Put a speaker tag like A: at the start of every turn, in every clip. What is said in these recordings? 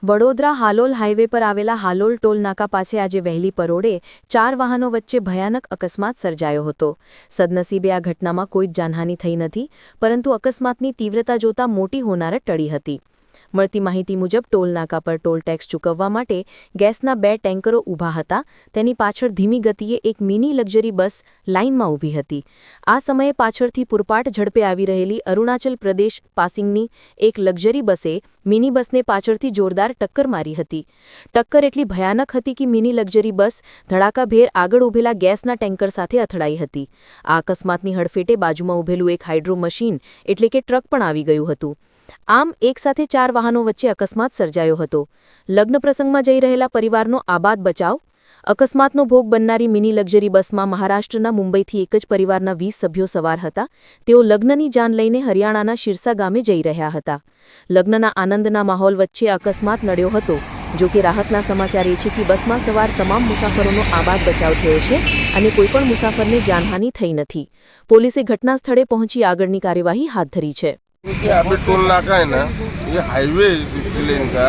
A: Vadodara Halol highway પર આવેલા Halol toll નાકા પાસે આજે વહેલી પરોઢે 4 વાહનો વચ્ચે ભયાનક અકસ્માત સર્જાયો હતો। સદનસીબે આ ઘટનામાં કોઈ જ જાનહાનિ થઈ નથી, પરંતુ અકસ્માતની તીવ્રતા જોતા મોટી હોનારત ટળી હતી। મળતી માહિતી મુજબ ટોલ નાકા પર ટોલ ટેક્સ ચૂકવવા માટે ગેસના 2 ટેન્કરો ઊભા હતા। તેની પાછળ ધીમી ગતિએ એક મિની લક્ઝરી બસ લાઇનમાં ઊભી હતી। આ સમયે પાછળથી પૂરપાટ ઝડપે આવી રહેલી અરુણાચલ પ્રદેશ પાસિંગની એક લક્ઝરી બસે મિની બસને પાછળથી જોરદાર ટક્કર મારી હતી। ટક્કર એટલી ભયાનક હતી કે મિની લક્ઝરી બસ ધડાકાભેર આગળ ઊભેલા ગેસના ટેન્કર સાથે અથડાઈ હતી। આ અકસ્માતની હડફેટે બાજુમાં ઊભેલું એક હાઇડ્રો મશીન એટલે કે ટ્રક પણ આવી ગયું હતું। આમ એકસાથે 4 વાહનો વચ્ચે અકસ્માત સર્જાયો હતો। લગ્ન પ્રસંગમાં જઈ રહેલા પરિવારનો આબાદ બચાવ। અકસ્માતનો ભોગ બનનારી મિની લક્ઝરી બસમાં મહારાષ્ટ્રના મુંબઈથી એક જ પરિવારના 20 સભ્યો સવાર હતા। તેઓ લગ્નની જાન લઈને હરિયાણાના શિરસા ગામે જઈ રહ્યા હતા। લગ્નના આનંદના માહોલ વચ્ચે અકસ્માત નડ્યો હતો। જો કે રાહતના સમાચાર એ છે કે બસમાં સવાર તમામ મુસાફરોનો આબાદ બચાવ થયો છે અને કોઈપણ મુસાફરને જાનહાનિ થઈ નથી। પોલીસે ઘટના સ્થળે પહોંચી આગળની કાર્યવાહી हाथ धरी है।
B: अभी टोल नाका है ना, ये हाईवे 6 लेन का,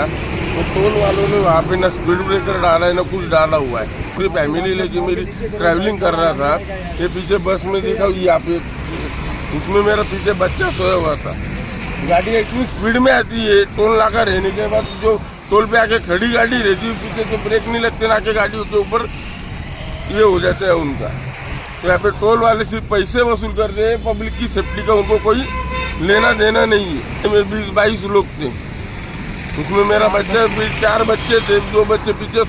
B: तो टोल वालों ने वहाँ पे ना स्पीड ब्रेकर डाला है ना कुछ डाला हुआ है। पूरी फैमिली लेके मेरी ट्रैवलिंग कर रहा था, ये पीछे बस में देखा यहाँ पे, उसमें मेरा पीछे बच्चा सोया हुआ था। गाड़ी इतनी स्पीड में आती है, टोल नाका रहने के बाद जो टोल पे आके खड़ी गाड़ी रहती है पीछे जो ब्रेक नहीं लगते ना के गाड़ियों के ऊपर ये हो जाता है उनका। तो यहाँ पे टोल वाले सिर्फ पैसे वसूल करते हैं, पब्लिक की सेफ्टी का उनको कोई लेना देना नहीं है। 20-22 लोग थे, उसमें मेरा बच्चा 4 बच्चे थे, 2 बच्चे पीछे